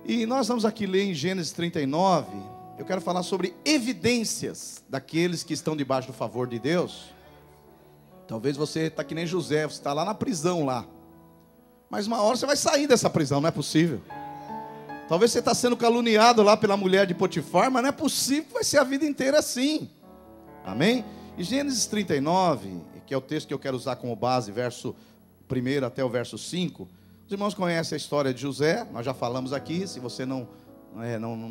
E nós vamos aqui ler em Gênesis 39. Eu quero falar sobre evidências daqueles que estão debaixo do favor de Deus. Talvez você está que nem José, você está lá na prisão lá. Mas uma hora você vai sair dessa prisão, não é possível. Talvez você está sendo caluniado lá pela mulher de Potifar, mas não é possível que vai ser a vida inteira assim. Amém? E Gênesis 39, que é o texto que eu quero usar como base, verso 1 até o verso 5. Os irmãos conhecem a história de José, nós já falamos aqui. Se você não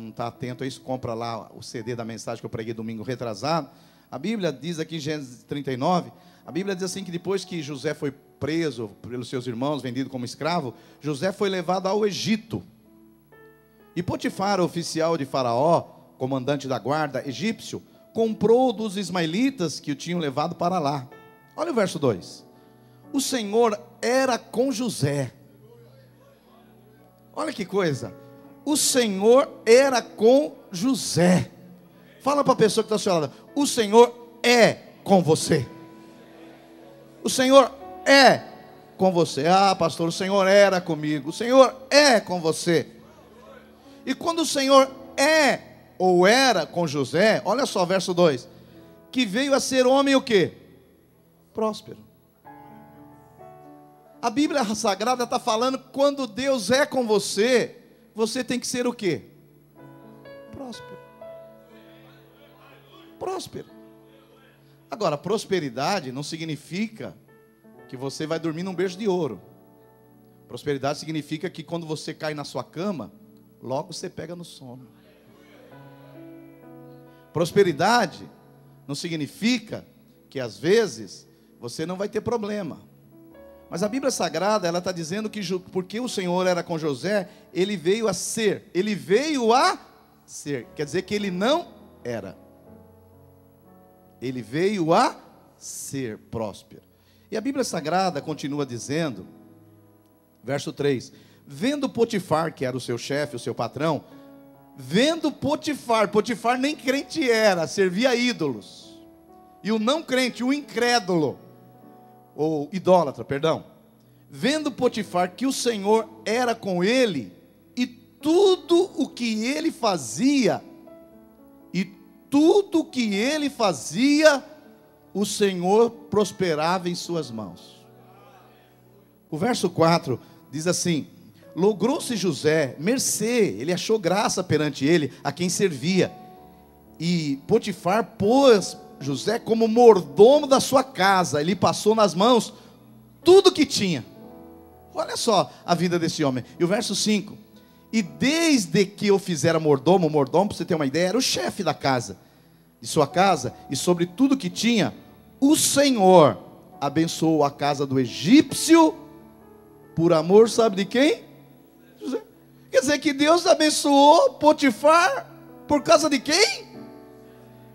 está atento a isso, compra lá o CD da mensagem que eu preguei domingo retrasado. A Bíblia diz aqui em Gênesis 39, a Bíblia diz assim que depois que José foi preso pelos seus irmãos, vendido como escravo, José foi levado ao Egito. E Potifar, oficial de Faraó, comandante da guarda egípcio, comprou dos ismaelitas que o tinham levado para lá. Olha o verso 2. O Senhor era com José. Olha que coisa. O Senhor era com José. Fala para a pessoa que está ao seu lado. O Senhor é com você. O Senhor é com você. Ah, pastor, o Senhor era comigo. O Senhor é com você. E quando o Senhor é ou era com José, olha só, verso 2. Que veio a ser homem o quê? Próspero. A Bíblia Sagrada está falando que quando Deus é com você, você tem que ser o quê? Próspero. Próspero. Agora, prosperidade não significa que você vai dormir num berço de ouro. Prosperidade significa que quando você cai na sua cama, logo você pega no sono. Prosperidade não significa que às vezes você não vai ter problema. Mas a Bíblia Sagrada, ela está dizendo que porque o Senhor era com José, ele veio a ser. Ele veio a ser. Quer dizer que ele não era. Ele veio a ser próspero. E a Bíblia Sagrada continua dizendo, verso 3. Vendo Potifar, que era o seu chefe, o seu patrão, vendo Potifar nem crente era, servia a ídolos. E o não crente, o incrédulo, ou idólatra, perdão, vendo Potifar que o Senhor era com ele, e tudo o que ele fazia, o Senhor prosperava em suas mãos. O verso 4 diz assim: logrou-se José mercê, ele achou graça perante ele, a quem servia, e Potifar pôs José como mordomo da sua casa, ele passou nas mãos tudo que tinha. Olha só a vida desse homem. E o verso 5: e desde que eu fizera mordomo, para você ter uma ideia, era o chefe da casa, de sua casa, e sobre tudo que tinha, o Senhor abençoou a casa do egípcio, por amor, sabe de quem? José. Quer dizer que Deus abençoou Potifar, por causa de quem?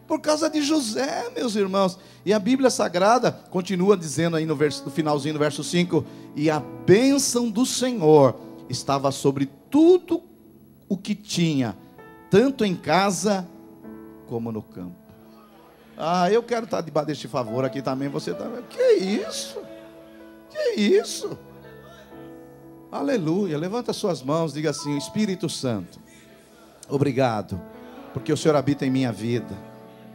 Por causa de José, meus irmãos. E a Bíblia Sagrada continua dizendo aí no finalzinho do verso 5: e a bênção do Senhor estava sobre tudo o que tinha, tanto em casa como no campo. Ah, eu quero estar debaixo deste favor aqui também. Você também. Que isso? Que isso? Aleluia. Levanta suas mãos, diga assim: Espírito Santo, obrigado, porque o Senhor habita em minha vida.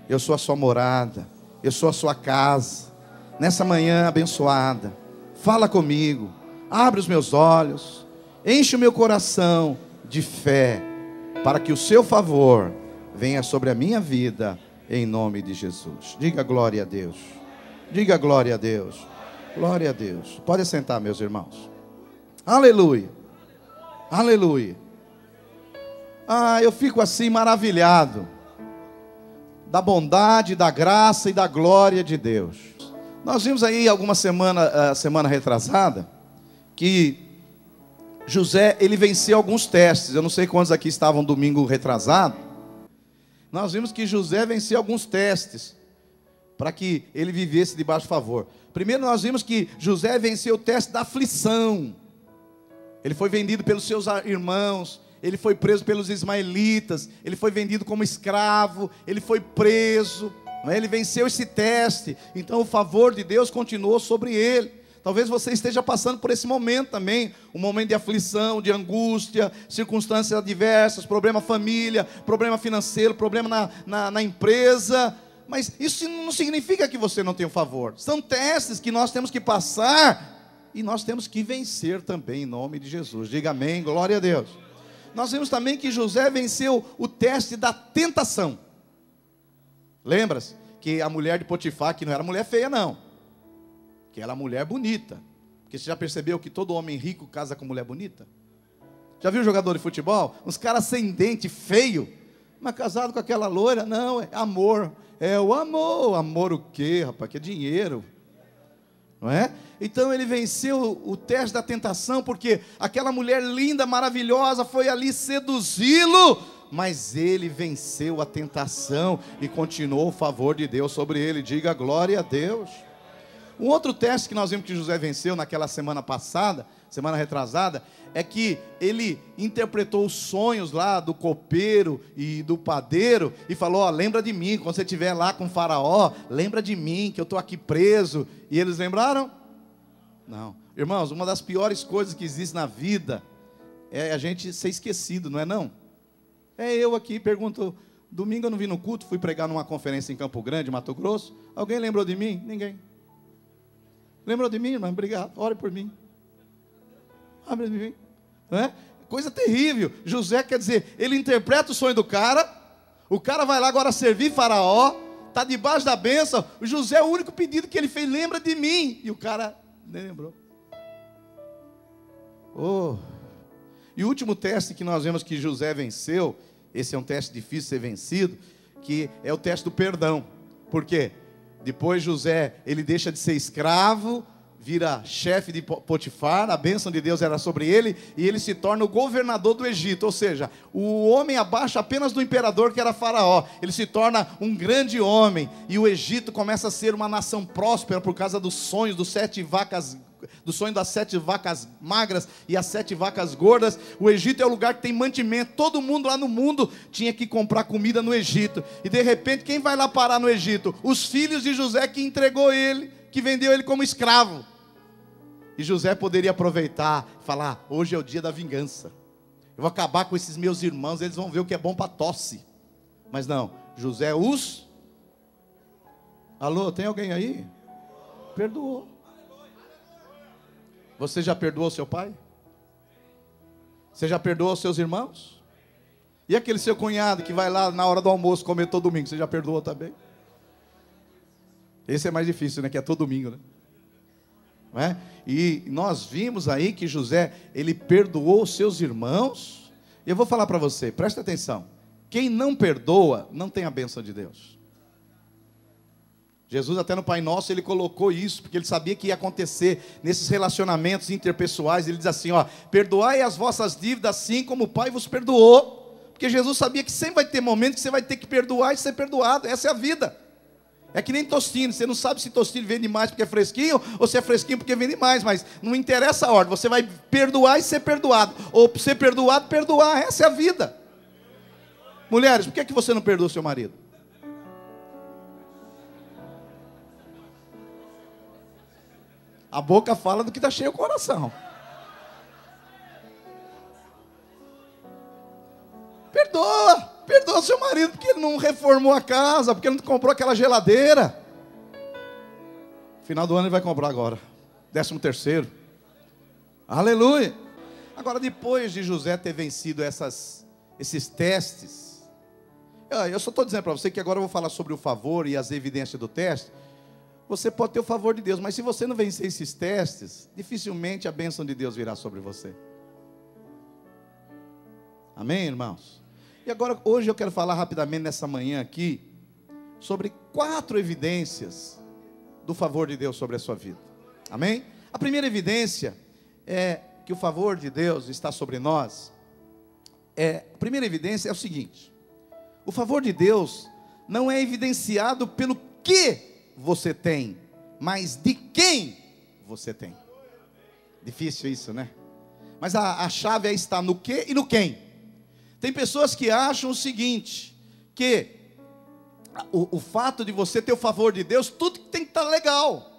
Eu sou a sua morada, eu sou a sua casa. Nessa manhã abençoada, fala comigo, abre os meus olhos, enche o meu coração de fé, para que o seu favor venha sobre a minha vida, em nome de Jesus. Diga glória a Deus. Diga glória a Deus. Glória a Deus. Pode sentar, meus irmãos. Aleluia. Aleluia. Ah, eu fico assim maravilhado da bondade, da graça e da glória de Deus. Nós vimos aí alguma semana retrasada, que José, ele venceu alguns testes. Eu não sei quantos aqui estavam domingo retrasado. Nós vimos que José venceu alguns testes, para que ele vivesse debaixo do favor. Primeiro nós vimos que José venceu o teste da aflição. Ele foi vendido pelos seus irmãos, ele foi preso pelos ismaelitas, ele foi vendido como escravo, ele foi preso, ele venceu esse teste. Então o favor de Deus continuou sobre ele. Talvez você esteja passando por esse momento também, um momento de aflição, de angústia, circunstâncias adversas, problema família, problema financeiro, problema na empresa. Mas isso não significa que você não tem o favor. São testes que nós temos que passar e nós temos que vencer também, em nome de Jesus. Diga amém, glória a Deus. Nós vimos também que José venceu o teste da tentação. Lembra-se que a mulher de Potifar, que não era mulher feia não, que era mulher bonita. Porque você já percebeu que todo homem rico casa com mulher bonita? Já viu jogador de futebol? Uns caras sem dente, feio, mas casado com aquela loira? Não, é amor. É o amor. Amor o quê, rapaz? Que é dinheiro. Não é? Então ele venceu o teste da tentação, porque aquela mulher linda, maravilhosa, foi ali seduzi-lo, mas ele venceu a tentação e continuou o favor de Deus sobre ele. Diga glória a Deus. Um outro teste que nós vimos que José venceu naquela semana passada, semana retrasada, é que ele interpretou os sonhos lá do copeiro e do padeiro e falou: ó, lembra de mim, quando você estiver lá com o faraó, lembra de mim, que eu estou aqui preso. E eles lembraram? Não. Irmãos, uma das piores coisas que existe na vida é a gente ser esquecido, não é não? É eu aqui, pergunto, domingo eu não vim no culto, fui pregar numa conferência em Campo Grande, Mato Grosso, alguém lembrou de mim? Ninguém. Lembrou de mim, irmão? Obrigado, ore por mim. Ore por mim. Não é? Coisa terrível. José, quer dizer, ele interpreta o sonho do cara, o cara vai lá agora servir faraó, está debaixo da bênção. O José, o único pedido que ele fez, lembra de mim. E o cara nem lembrou. Oh. E o último teste que nós vemos que José venceu, esse é um teste difícil de ser vencido, que é o teste do perdão. Por quê? Depois José, ele deixa de ser escravo, vira chefe de Potifar, a bênção de Deus era sobre ele, e ele se torna o governador do Egito, ou seja, o homem abaixo apenas do imperador que era faraó, ele se torna um grande homem, e o Egito começa a ser uma nação próspera por causa dos sonhos do sonho das 7 vacas magras e as 7 vacas gordas. O Egito é o lugar que tem mantimento, todo mundo lá no mundo tinha que comprar comida no Egito, e de repente quem vai lá parar no Egito? Os filhos de José, que entregou ele, que vendeu ele como escravo. E José poderia aproveitar e falar: hoje é o dia da vingança, eu vou acabar com esses meus irmãos, eles vão ver o que é bom para tosse. Mas não, José alô, tem alguém aí? Perdoou. Você já perdoou seu pai? Você já perdoou seus irmãos? E aquele seu cunhado que vai lá na hora do almoço comer todo domingo, você já perdoou também? Esse é mais difícil, né? Que é todo domingo, né? Não é? E nós vimos aí que José, ele perdoou os seus irmãos. E eu vou falar para você, presta atenção: quem não perdoa, não tem a bênção de Deus. Jesus até no Pai Nosso, ele colocou isso, porque ele sabia que ia acontecer nesses relacionamentos interpessoais. Ele diz assim, ó: perdoai as vossas dívidas assim como o Pai vos perdoou. Porque Jesus sabia que sempre vai ter momento que você vai ter que perdoar e ser perdoado. Essa é a vida. É que nem tostino, você não sabe se tostino vende mais porque é fresquinho, ou se é fresquinho porque vende mais, mas não interessa a ordem, você vai perdoar e ser perdoado, ou ser perdoado, perdoar, essa é a vida. Mulheres, por que você não perdoa o seu marido? A boca fala do que está cheio o coração. Perdoa seu marido porque ele não reformou a casa, porque ele não comprou aquela geladeira. Final do ano ele vai comprar agora, 13º. Aleluia. Agora, depois de José ter vencido esses testes, eu só estou dizendo para você que agora eu vou falar sobre o favor e as evidências do teste. Você pode ter o favor de Deus, mas se você não vencer esses testes, dificilmente a bênção de Deus virá sobre você. Amém, irmãos? E agora, hoje eu quero falar rapidamente nessa manhã aqui sobre 4 evidências do favor de Deus sobre a sua vida. Amém? A primeira evidência é que o favor de Deus está sobre nós. A primeira evidência é o seguinte: o favor de Deus não é evidenciado pelo que você tem, mas de quem você tem. Difícil isso, né? Mas a chave está no que e no quem. Tem pessoas que acham o seguinte, que o fato de você ter o favor de Deus, tudo tem que estar legal.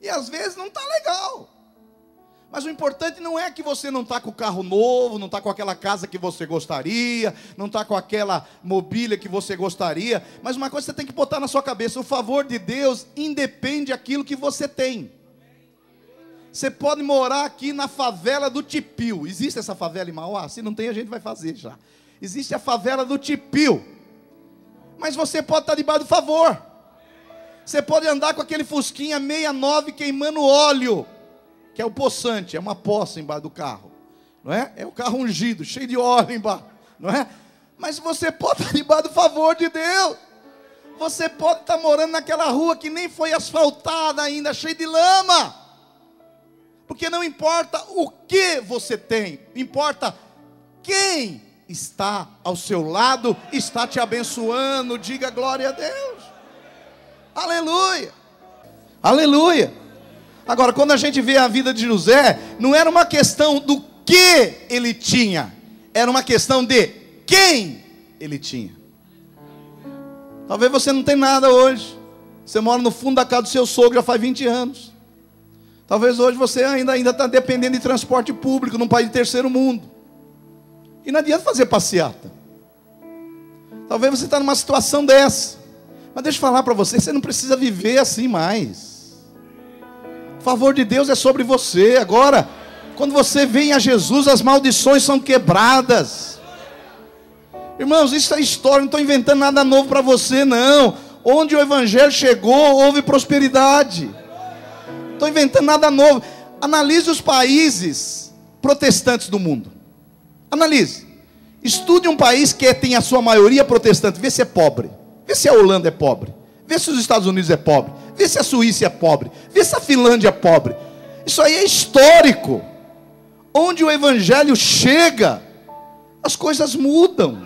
E às vezes não está legal. Mas o importante não é que você não está com o carro novo, não está com aquela casa que você gostaria, não está com aquela mobília que você gostaria. Mas uma coisa você tem que botar na sua cabeça: o favor de Deus independe daquilo que você tem. Você pode morar aqui na favela do Tipil. Existe essa favela em Mauá? Se não tem, a gente vai fazer já. Existe a favela do Tipil. Mas você pode estar debaixo do favor. Você pode andar com aquele Fusquinha 69 queimando óleo, que é o poçante, é uma poça embaixo do carro, não é? É o carro ungido, cheio de óleo embaixo, não é? Mas você pode estar debaixo do favor de Deus. Você pode estar morando naquela rua que nem foi asfaltada ainda, cheia de lama. Porque não importa o que você tem, importa quem está ao seu lado, está te abençoando. Diga glória a Deus. Aleluia. Aleluia. Agora, quando a gente vê a vida de José, não era uma questão do que ele tinha, era uma questão de quem ele tinha. Talvez você não tenha nada hoje. Você mora no fundo da casa do seu sogro já faz 20 anos. Talvez hoje você ainda está dependendo de transporte público num país de terceiro mundo. E não adianta fazer passeata. Talvez você está numa situação dessa. Mas deixa eu falar para você, você não precisa viver assim mais. O favor de Deus é sobre você. Agora, quando você vem a Jesus, as maldições são quebradas. Irmãos, isso é história, não estou inventando nada novo para você, não. Onde o Evangelho chegou, houve prosperidade. Não estou inventando nada novo. Analise os países protestantes do mundo. Analise. Estude um país que tem a sua maioria protestante. Vê se é pobre. Vê se a Holanda é pobre. Vê se os Estados Unidos é pobre. Vê se a Suíça é pobre. Vê se a Finlândia é pobre. Isso aí é histórico. Onde o Evangelho chega, as coisas mudam.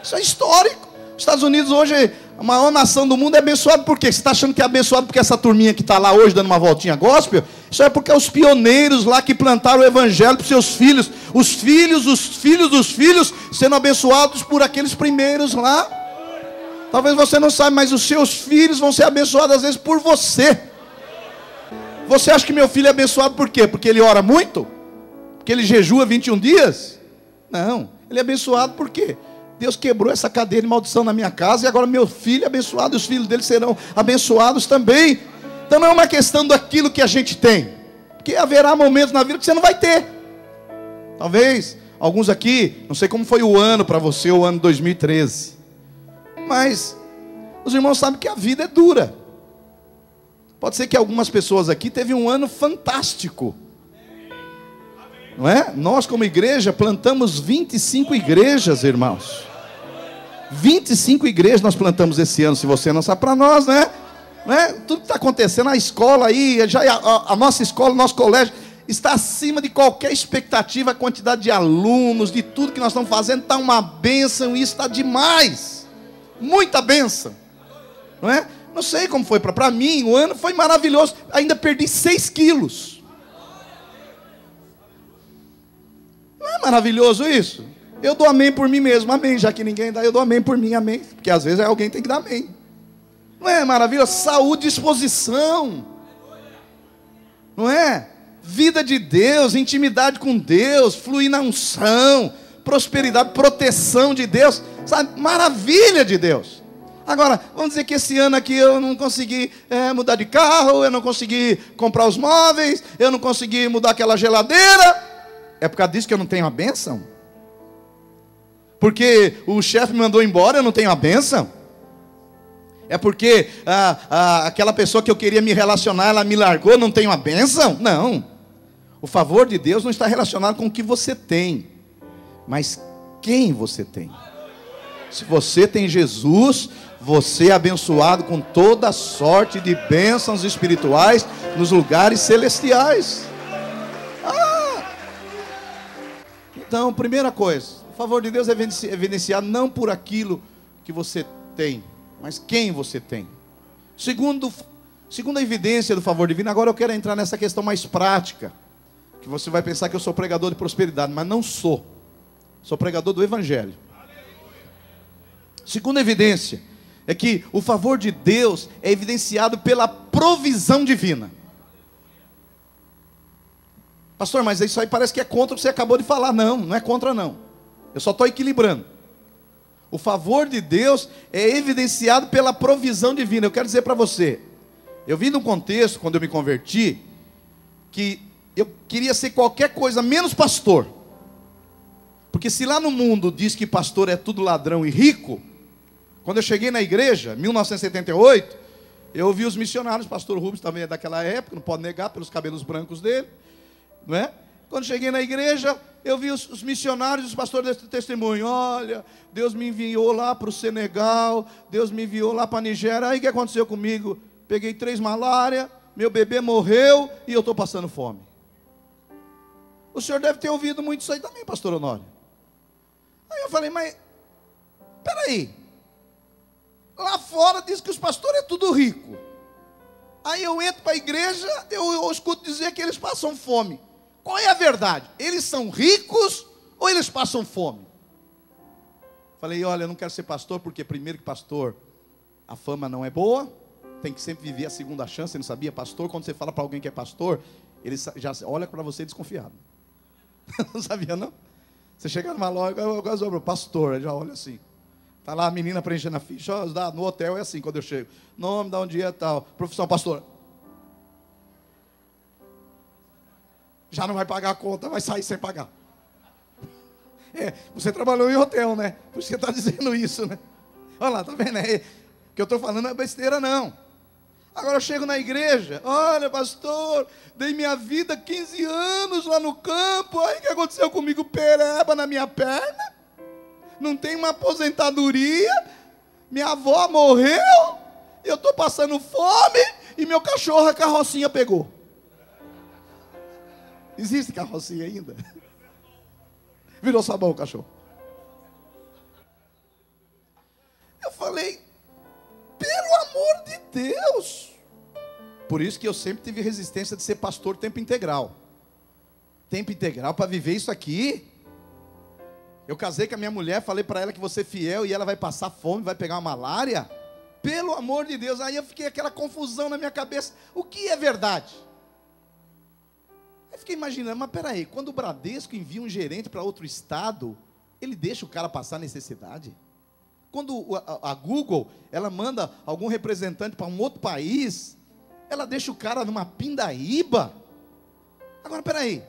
Isso é histórico. Os Estados Unidos hoje, a maior nação do mundo, é abençoado por quê? Você está achando que é abençoado porque essa turminha que está lá hoje dando uma voltinha gospel? Isso é porque os pioneiros lá que plantaram o Evangelho para os seus filhos. Os filhos dos filhos sendo abençoados por aqueles primeiros lá. Talvez você não saiba, mas os seus filhos vão ser abençoados às vezes por você. Você acha que meu filho é abençoado por quê? Porque ele ora muito? Porque ele jejua 21 dias? Não, ele é abençoado por quê? Deus quebrou essa cadeia de maldição na minha casa, e agora meu filho é abençoado, e os filhos dele serão abençoados também. Então não é uma questão daquilo que a gente tem, porque haverá momentos na vida que você não vai ter. Talvez alguns aqui, não sei como foi o ano para você, o ano 2013, mas os irmãos sabem que a vida é dura. Pode ser que algumas pessoas aqui teve um ano fantástico, não é? Nós como igreja plantamos 25 igrejas, irmãos. 25 igrejas nós plantamos esse ano. Se você não sabe, para nós, né? Não é? Tudo que está acontecendo, a escola aí, já a nossa escola, o nosso colégio está acima de qualquer expectativa. A quantidade de alunos, de tudo que nós estamos fazendo, está uma bênção. Isso está demais, muita bênção, não é? Não sei como foi para mim, o ano foi maravilhoso. Ainda perdi 6 quilos. Não é maravilhoso isso? Eu dou amém por mim mesmo, amém. Já que ninguém dá, eu dou amém por mim, amém. Porque às vezes alguém tem que dar amém. Não é maravilhoso? Saúde e disposição. Não é? Vida de Deus, intimidade com Deus, fluir na unção, prosperidade, proteção de Deus, sabe? Maravilha de Deus. Agora, vamos dizer que esse ano aqui eu não consegui mudar de carro, eu não consegui comprar os móveis, eu não consegui mudar aquela geladeira. É por causa disso que eu não tenho a bênção? Porque o chefe me mandou embora, eu não tenho a bênção? É porque aquela pessoa que eu queria me relacionar, ela me largou, eu não tenho a bênção? Não. O favor de Deus não está relacionado com o que você tem, mas quem você tem. Se você tem Jesus, você é abençoado com toda sorte de bênçãos espirituais nos lugares celestiais. Então, primeira coisa, o favor de Deus é evidenciado não por aquilo que você tem, mas quem você tem. Segunda evidência do favor divino, agora eu quero entrar nessa questão mais prática, que você vai pensar que eu sou pregador de prosperidade, mas não sou. Sou pregador do Evangelho. Segunda evidência é que o favor de Deus é evidenciado pela provisão divina. Pastor, mas isso aí parece que é contra o que você acabou de falar. Não, não é contra não. Eu só estou equilibrando. O favor de Deus é evidenciado pela provisão divina. Eu quero dizer para você, eu vim num contexto, quando eu me converti, que eu queria ser qualquer coisa menos pastor. Porque se lá no mundo diz que pastor é tudo ladrão e rico, quando eu cheguei na igreja, em 1978, eu ouvi os missionários, pastor Rubens também é daquela época, não pode negar pelos cabelos brancos dele, não é? Quando cheguei na igreja, eu vi os missionários, os pastores desse testemunho. Olha, Deus me enviou lá para o Senegal, Deus me enviou lá para a Nigéria. Aí o que aconteceu comigo? Peguei 3 malária, meu bebê morreu e eu estou passando fome. O senhor deve ter ouvido muito isso aí também, pastor Honório. Aí eu falei, mas, peraí, lá fora diz que os pastores é tudo rico. Aí eu entro para a igreja, eu escuto dizer que eles passam fome. Qual é a verdade? Eles são ricos ou eles passam fome? Falei, olha, eu não quero ser pastor, porque primeiro que pastor, a fama não é boa, tem que sempre viver a segunda chance. Você não sabia? Pastor, quando você fala para alguém que é pastor, ele já olha para você desconfiado. Não sabia não? Você chega numa loja, pastor, ele já olha assim. Está lá a menina preenchendo a ficha, no hotel é assim quando eu chego. Nome, dá um dia tal, profissão, pastor. Já não vai pagar a conta, vai sair sem pagar. Você trabalhou em hotel, né? Por isso que você está dizendo isso, né? Olha lá, tá vendo? O que eu estou falando não é besteira, não. Agora eu chego na igreja, olha, pastor, dei minha vida 15 anos lá no campo, aí o que aconteceu comigo? Pereba na minha perna, não tem uma aposentadoria, minha avó morreu, eu estou passando fome, e meu cachorro, a carrocinha pegou. Existe carrocinha ainda? Virou sabão o cachorro. Eu falei, pelo amor de Deus. Por isso que eu sempre tive resistência de ser pastor tempo integral. Tempo integral para viver isso aqui. Eu casei com a minha mulher, falei para ela que vou ser fiel e ela vai passar fome, vai pegar uma malária. Pelo amor de Deus. Aí eu fiquei aquela confusão na minha cabeça. O que é verdade? Aí fiquei imaginando, mas peraí, quando o Bradesco envia um gerente para outro estado, ele deixa o cara passar necessidade? Quando a Google, ela manda algum representante para um outro país, ela deixa o cara numa pindaíba? Agora, peraí,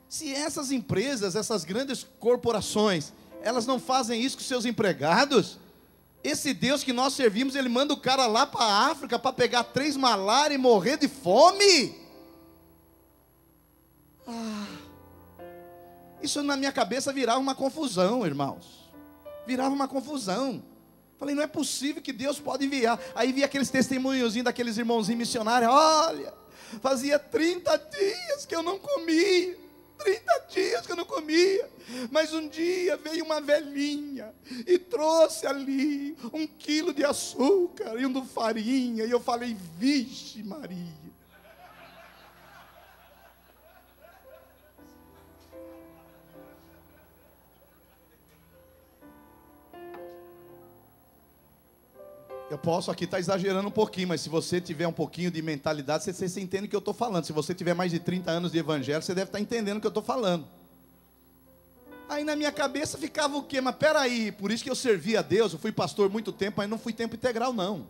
se essas empresas, essas grandes corporações, elas não fazem isso com seus empregados, esse Deus que nós servimos, ele manda o cara lá para a África para pegar 3 malária e morrer de fome? Isso na minha cabeça virava uma confusão, irmãos. Virava uma confusão. Falei, não é possível que Deus pode enviar. Aí vi aqueles testemunhozinhos daqueles irmãozinhos missionários. Olha, fazia 30 dias que eu não comia. 30 dias que eu não comia. Mas um dia veio uma velhinha e trouxe ali 1 quilo de açúcar e de farinha. E eu falei, vixe Maria. Eu posso aqui estar exagerando um pouquinho, mas se você tiver um pouquinho de mentalidade, você entende o que eu estou falando. Se você tiver mais de 30 anos de evangelho, você deve estar entendendo o que eu estou falando. Aí na minha cabeça ficava o quê? Mas peraí, por isso que eu servi a Deus, eu fui pastor muito tempo, mas não fui tempo integral não.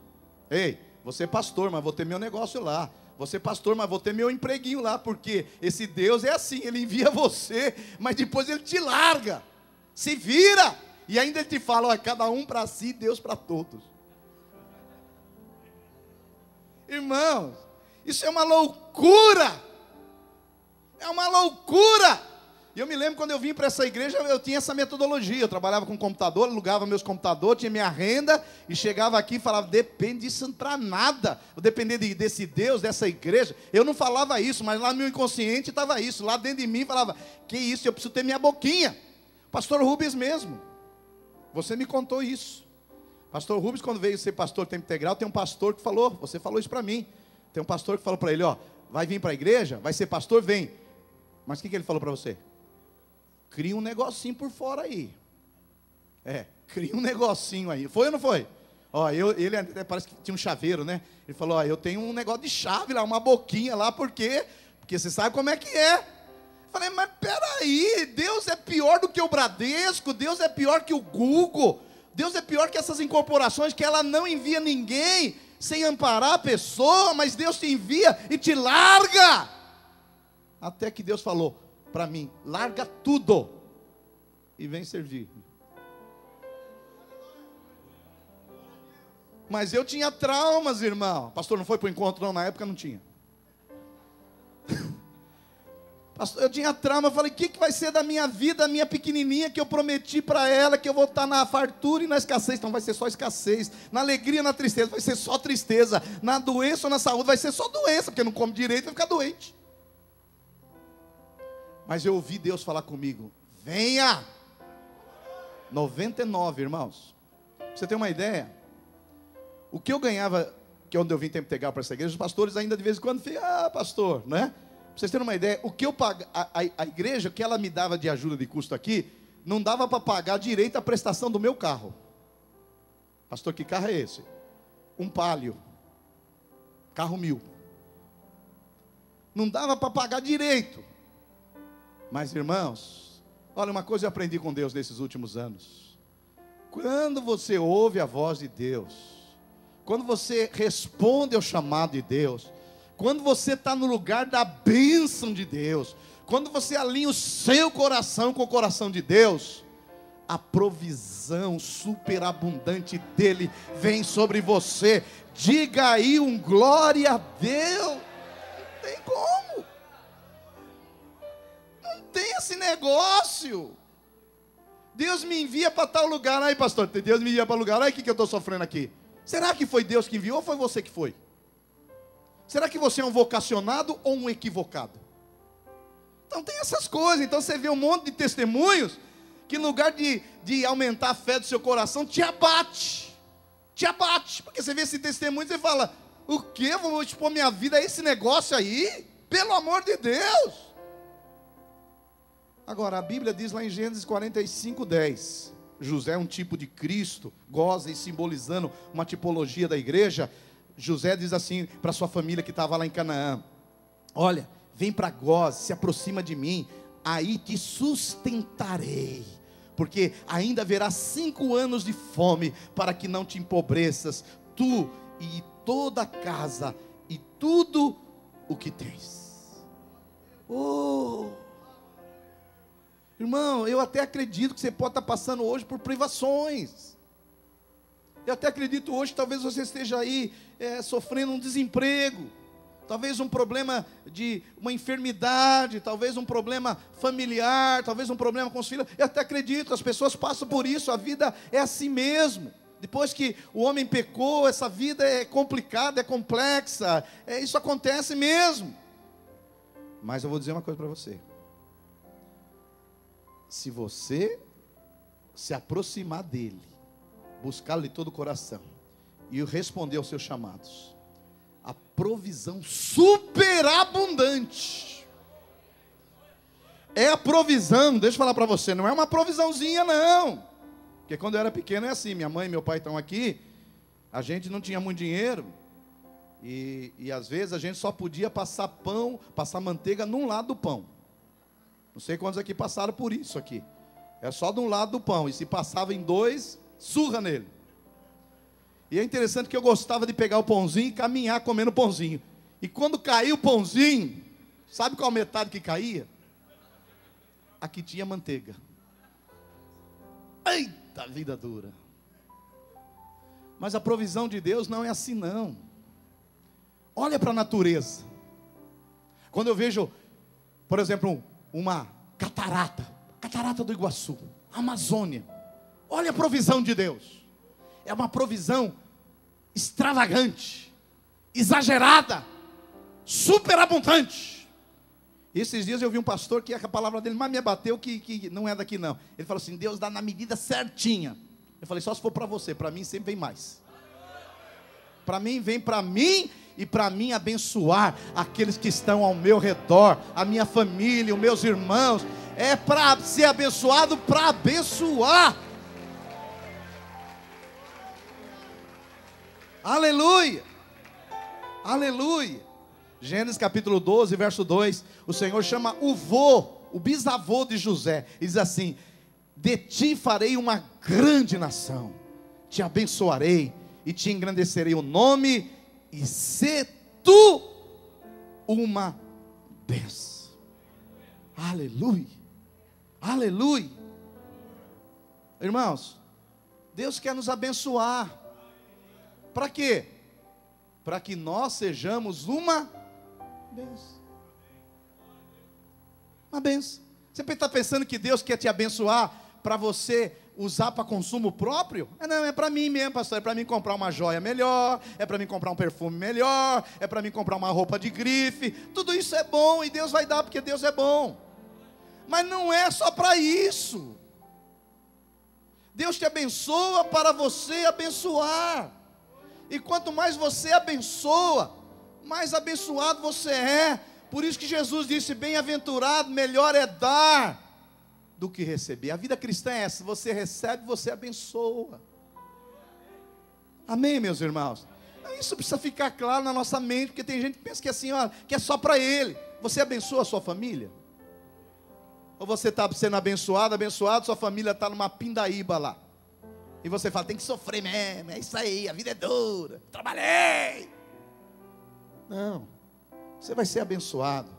Ei, você é pastor, mas vou ter meu negócio lá. Você é pastor, mas vou ter meu empreguinho lá, porque esse Deus é assim, ele envia você, mas depois ele te larga. Se vira, e ainda ele te fala, ó, cada um para si, Deus para todos. Irmãos, isso é uma loucura. É uma loucura. E eu me lembro quando eu vim para essa igreja, eu tinha essa metodologia. Eu trabalhava com computador, alugava meus computadores, tinha minha renda, e chegava aqui e falava, depende disso para nada. Eu depender desse Deus, dessa igreja. Eu não falava isso, mas lá no meu inconsciente estava isso. Lá dentro de mim falava, que isso, eu preciso ter minha boquinha. Pastor Rubens mesmo. Você me contou isso. Pastor Rubens, quando veio ser pastor tempo integral, tem um pastor que falou, você falou isso para mim. Tem um pastor que falou para ele, ó, vai vir para a igreja, vai ser pastor, vem. Mas o que ele falou para você? Cria um negocinho por fora aí. Cria um negocinho aí. Foi ou não foi? Ó, ele até parece que tinha um chaveiro, né? Ele falou, ó, eu tenho um negócio de chave lá, uma boquinha lá, por quê? Porque você sabe como é que é. Falei, mas peraí, Deus é pior do que o Bradesco, Deus é pior que o Google, Deus é pior que essas incorporações que ela não envia ninguém sem amparar a pessoa, mas Deus te envia e te larga. Até que Deus falou para mim, larga tudo e vem servir. Mas eu tinha traumas, irmão. Pastor, não foi para o encontro não, na época não tinha. Pastor, eu tinha trauma, eu falei, o que vai ser da minha vida, a minha pequenininha, que eu prometi para ela, que eu vou estar na fartura e na escassez. Então vai ser só escassez, na alegria, na tristeza, vai ser só tristeza, na doença ou na saúde, vai ser só doença, porque não come direito, vai ficar doente. Mas eu ouvi Deus falar comigo, venha. 99, irmãos. Pra você ter uma ideia, o que eu ganhava, que é onde eu vim integrar para essa igreja, os pastores ainda de vez em quando ficam, pastor, né? Para vocês terem uma ideia, o que eu pago, a igreja, o que ela me dava de ajuda de custo aqui, não dava para pagar direito a prestação do meu carro. Pastor, que carro é esse? Um Palio, carro 1000. Não dava para pagar direito. Mas irmãos, olha, uma coisa eu aprendi com Deus nesses últimos anos. Quando você ouve a voz de Deus, quando você responde ao chamado de Deus, quando você está no lugar da bênção de Deus, quando você alinha o seu coração com o coração de Deus, a provisão superabundante dele vem sobre você. Diga aí um glória a Deus. Não tem como. Não tem esse negócio. Deus me envia para tal lugar. Aí, pastor, Deus me envia para lugar. Aí, o que eu estou sofrendo aqui? Será que foi Deus que enviou ou foi você que foi? Será que você é um vocacionado ou um equivocado? Então tem essas coisas. Então você vê um monte de testemunhos que no lugar de aumentar a fé do seu coração, te abate. Te abate. Porque você vê esse testemunho e você fala, o quê? Vou expor minha vida a esse negócio aí? Pelo amor de Deus. Agora, a Bíblia diz lá em Gênesis 45:10, José é um tipo de Cristo, goza e simbolizando uma tipologia da igreja. José diz assim para sua família que estava lá em Canaã, olha, vem para Góz, se aproxima de mim, aí te sustentarei, porque ainda haverá 5 anos de fome, para que não te empobreças, tu e toda a casa, e tudo o que tens. Oh, irmão, eu até acredito que você pode estar passando hoje por privações. Eu até acredito hoje que talvez você esteja aí sofrendo um desemprego, talvez um problema de uma enfermidade, talvez um problema familiar, talvez um problema com os filhos. Eu até acredito, as pessoas passam por isso, a vida é assim mesmo. Depois que o homem pecou, essa vida é complicada, é complexa, isso acontece mesmo. Mas eu vou dizer uma coisa para você. Se você se aproximar dele, buscá-lo de todo o coração e responder aos seus chamados, a provisão superabundante, é a provisão, deixa eu falar para você, não é uma provisãozinha não, porque quando eu era pequeno é assim, minha mãe e meu pai estão aqui, a gente não tinha muito dinheiro, e às vezes a gente só podia passar pão, passar manteiga num lado do pão. Não sei quantos aqui passaram por isso aqui. É só de um lado do pão, e se passava em 2, surra nele. E é interessante que eu gostava de pegar o pãozinho e caminhar comendo pãozinho. E quando caía o pãozinho, sabe qual a metade que caía? Aqui tinha manteiga. Eita, vida dura. Mas a provisão de Deus não é assim não. Olha para a natureza. Quando eu vejo, por exemplo, uma catarata do Iguaçu, Amazônia, olha a provisão de Deus. É uma provisão extravagante, exagerada, superabundante. Esses dias eu vi um pastor que a palavra dele mais me abateu, que não é daqui não. Ele falou assim, Deus dá na medida certinha. Eu falei, só se for para você, para mim sempre vem mais. Para mim vem para mim e para mim abençoar aqueles que estão ao meu redor, a minha família, os meus irmãos. É para ser abençoado, para abençoar. Aleluia, aleluia. Gênesis capítulo 12, verso 2, o Senhor chama o vô o bisavô de José, e diz assim: de ti farei uma grande nação, te abençoarei e te engrandecerei o nome, e se tu uma bênção. Aleluia, aleluia. Irmãos, Deus quer nos abençoar. Para quê? Para que nós sejamos uma bênção. Uma bênção. Você está pensando que Deus quer te abençoar para você usar para consumo próprio? Não, é para mim mesmo, pastor. É para mim comprar uma joia melhor, é para mim comprar um perfume melhor, é para mim comprar uma roupa de grife. Tudo isso é bom e Deus vai dar porque Deus é bom. Mas não é só para isso. Deus te abençoa para você abençoar. E quanto mais você abençoa, mais abençoado você é. Por isso que Jesus disse: bem-aventurado, melhor é dar do que receber. A vida cristã é essa: você recebe, você abençoa. Amém, meus irmãos? Isso precisa ficar claro na nossa mente, porque tem gente que pensa que é assim, ó, que é só para ele. Você abençoa a sua família? Ou você está sendo abençoado, sua família está numa pindaíba lá, e você fala: tem que sofrer mesmo, é isso aí, a vida é dura, trabalhei. Não, você vai ser abençoado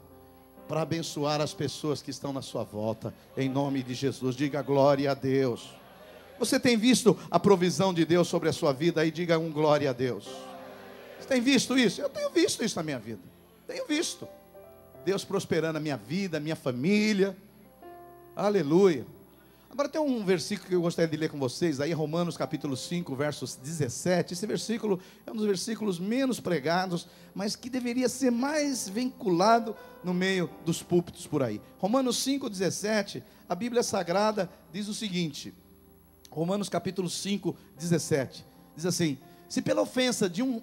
para abençoar as pessoas que estão na sua volta, em nome de Jesus. Diga glória a Deus. Você tem visto a provisão de Deus sobre a sua vida? Aí diga um glória a Deus. Você tem visto isso? Eu tenho visto isso na minha vida. Tenho visto Deus prosperando a minha vida, a minha família. Aleluia. Agora tem um versículo que eu gostaria de ler com vocês, aí Romanos capítulo 5, versos 17. Esse versículo é um dos versículos menos pregados, mas que deveria ser mais vinculado no meio dos púlpitos por aí. Romanos 5, 17, a Bíblia Sagrada diz o seguinte, Romanos capítulo 5, 17, diz assim: se pela ofensa de um,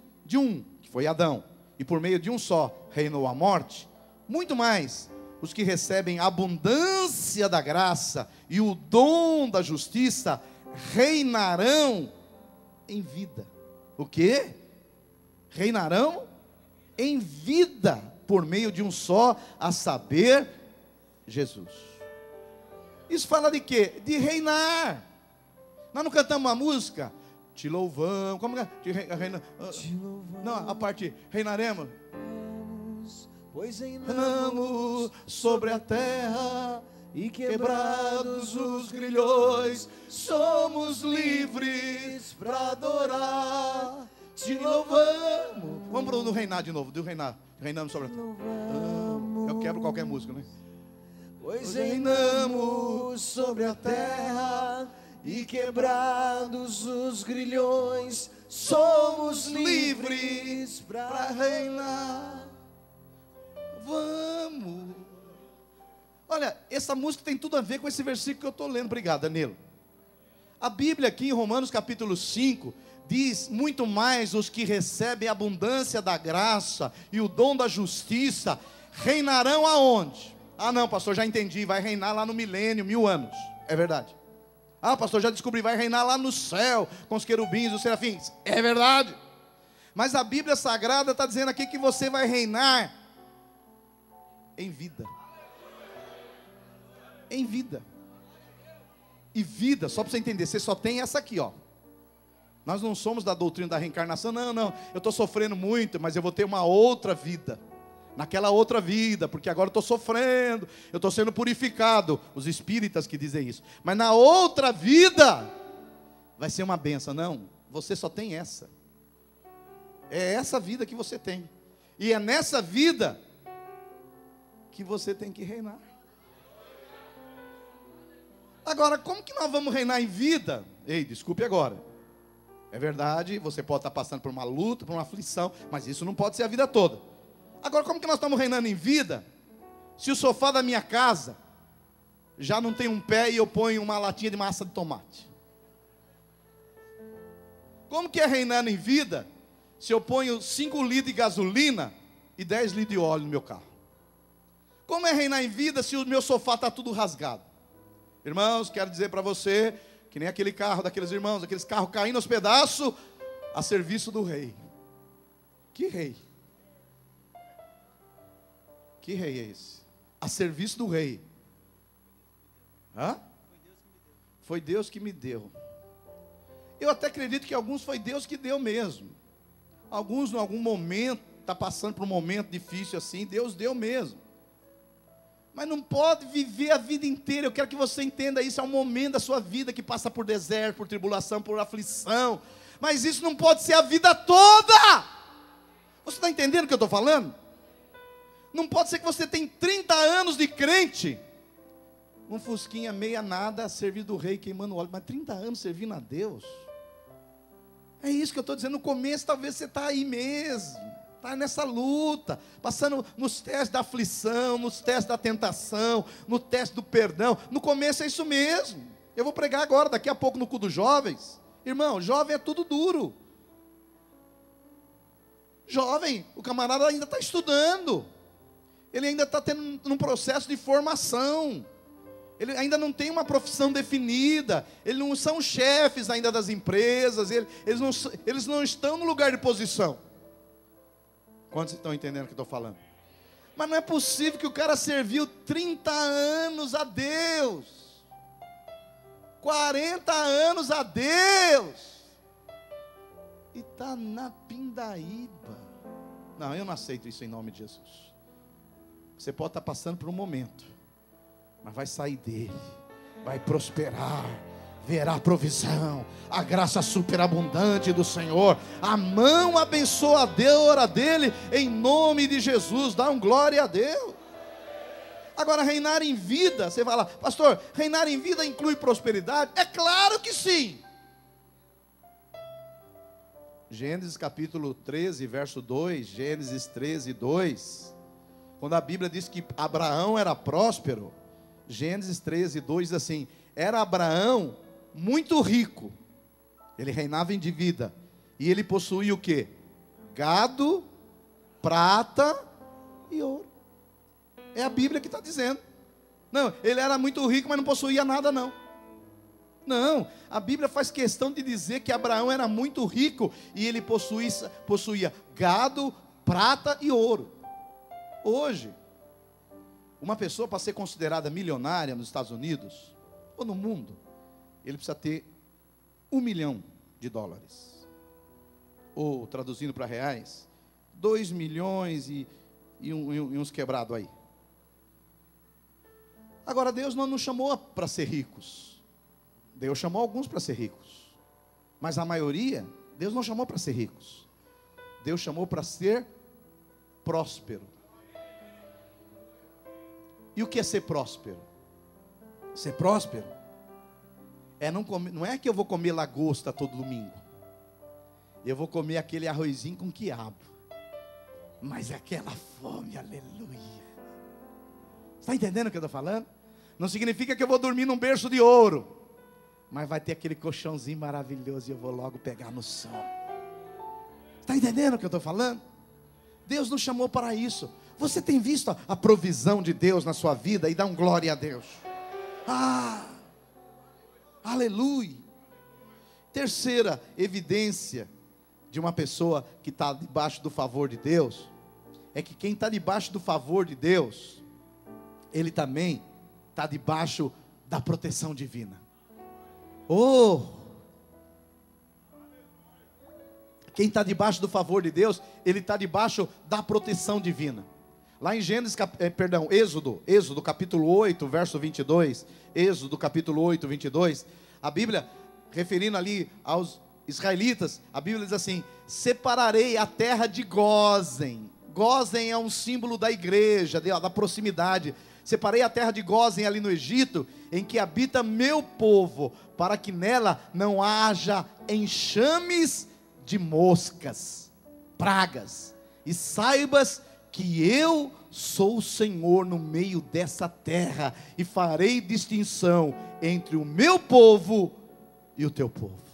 que foi Adão, e por meio de um só reinou a morte, muito mais os que recebem a abundância da graça e o dom da justiça reinarão em vida. O quê? Reinarão em vida por meio de um só, a saber, Jesus. Isso fala de quê? De reinar. Nós não cantamos uma música? Te louvamos. Como é? Não, a parte reinaremos. Pois reinamos sobre a terra, e quebrados os grilhões, somos livres para adorar. Te louvamos. Vamos no reinar de novo, do reinar. Reinamos sobre a terra. Eu quebro qualquer música, né? Pois reinamos sobre a terra, e quebrados os grilhões, somos livres para reinar. Vamos. Olha, essa música tem tudo a ver com esse versículo que eu estou lendo. Obrigado, Danilo. A Bíblia aqui em Romanos capítulo 5 diz: muito mais os que recebem a abundância da graça e o dom da justiça reinarão aonde? Ah não, pastor, já entendi, vai reinar lá no milênio, 1000 anos. É verdade. Ah, pastor, já descobri, vai reinar lá no céu com os querubins, os serafins. É verdade. Mas a Bíblia Sagrada está dizendo aqui que você vai reinar em vida. Em vida. E vida, só para você entender, você só tem essa aqui, ó. Nós não somos da doutrina da reencarnação. Não, eu estou sofrendo muito, mas eu vou ter uma outra vida. Naquela outra vida, porque agora eu estou sofrendo, eu estou sendo purificado. Os espíritas que dizem isso. Mas na outra vida vai ser uma benção. Não, você só tem essa. É essa vida que você tem. E é nessa vida que você tem que reinar. Agora, como que nós vamos reinar em vida? Ei, desculpe agora. É verdade, você pode estar passando por uma luta, por uma aflição, mas isso não pode ser a vida toda. Agora, como que nós estamos reinando em vida, se o sofá da minha casa já não tem um pé e eu ponho uma latinha de massa de tomate? Como que é reinando em vida, se eu ponho 5 litros de gasolina e 10 litros de óleo no meu carro? Como é reinar em vida se o meu sofá está tudo rasgado? Irmãos, quero dizer para você, que nem aquele carro daqueles irmãos, aqueles carros caindo aos pedaços, a serviço do rei. Que rei? Que rei é esse? A serviço do rei. Hã? Foi Deus que me deu. Eu até acredito que alguns foi Deus que deu mesmo. Alguns, em algum momento, está passando por um momento difícil assim, Deus deu mesmo. Mas não pode viver a vida inteira. Eu quero que você entenda isso. É um momento da sua vida que passa por deserto, por tribulação, por aflição. Mas isso não pode ser a vida toda. Você está entendendo o que eu estou falando? Não pode ser que você tenha 30 anos de crente, um fusquinha meia nada, servir do rei queimando óleo, mas 30 anos servindo a Deus. É isso que eu estou dizendo. No começo talvez você está aí mesmo, está nessa luta, passando nos testes da aflição, nos testes da tentação, no teste do perdão. No começo é isso mesmo. Eu vou pregar agora, daqui a pouco no culto dos jovens. Irmão, jovem é tudo duro. Jovem, o camarada ainda está estudando, ele ainda está tendo um processo de formação, ele ainda não tem uma profissão definida, eles não são chefes ainda das empresas, eles não estão no lugar de posição. Quantos estão entendendo o que eu estou falando? Mas não é possível que o cara serviu 30 anos a Deus, 40 anos a Deus, e está na pindaíba. Não, eu não aceito isso em nome de Jesus. Você pode estar passando por um momento, mas vai sair dele, vai prosperar, verá provisão, a graça superabundante do Senhor, a mão abençoadora dele, em nome de Jesus. Dá um glória a Deus. Agora, reinar em vida, você fala, pastor, reinar em vida inclui prosperidade? É claro que sim. Gênesis capítulo 13, verso 2, Gênesis 13, 2, quando a Bíblia diz que Abraão era próspero, Gênesis 13, 2 diz assim, era Abraão muito rico, ele reinava em vida, e ele possuía o quê? Gado, prata e ouro. É a Bíblia que está dizendo. Não, ele era muito rico, mas não possuía nada não. Não, a Bíblia faz questão de dizer que Abraão era muito rico, e ele possuía gado, prata e ouro. Hoje, uma pessoa para ser considerada milionária nos Estados Unidos, ou no mundo, ele precisa ter $1 milhão. Ou, traduzindo para reais, 2 milhões e uns quebrados aí. Agora, Deus não nos chamou para ser ricos. Deus chamou alguns para ser ricos, mas a maioria, Deus não chamou para ser ricos. Deus chamou para ser próspero. E o que é ser próspero? Ser próspero é não é que eu vou comer lagosta todo domingo. Eu vou comer aquele arrozinho com quiabo. Mas é aquela fome, aleluia. Está entendendo o que eu estou falando? Não significa que eu vou dormir num berço de ouro, mas vai ter aquele colchãozinho maravilhoso e eu vou logo pegar no sol. Está entendendo o que eu estou falando? Deus nos chamou para isso. Você tem visto a provisão de Deus na sua vida? E dá um glória a Deus. Aleluia. Terceira evidência de uma pessoa que está debaixo do favor de Deus, é que quem está debaixo do favor de Deus, ele também está debaixo da proteção divina. Quem está debaixo do favor de Deus, ele está debaixo da proteção divina. Lá em Êxodo capítulo 8, verso 22, Êxodo capítulo 8, 22, a Bíblia, referindo ali aos israelitas, a Bíblia diz assim, separarei a terra de Gósen. Gósen é um símbolo da igreja, da proximidade. Separei a terra de Gósen ali no Egito, em que habita meu povo, para que nela não haja enxames de moscas, pragas, e saibas que eu sou o Senhor no meio dessa terra, e farei distinção entre o meu povo e o teu povo.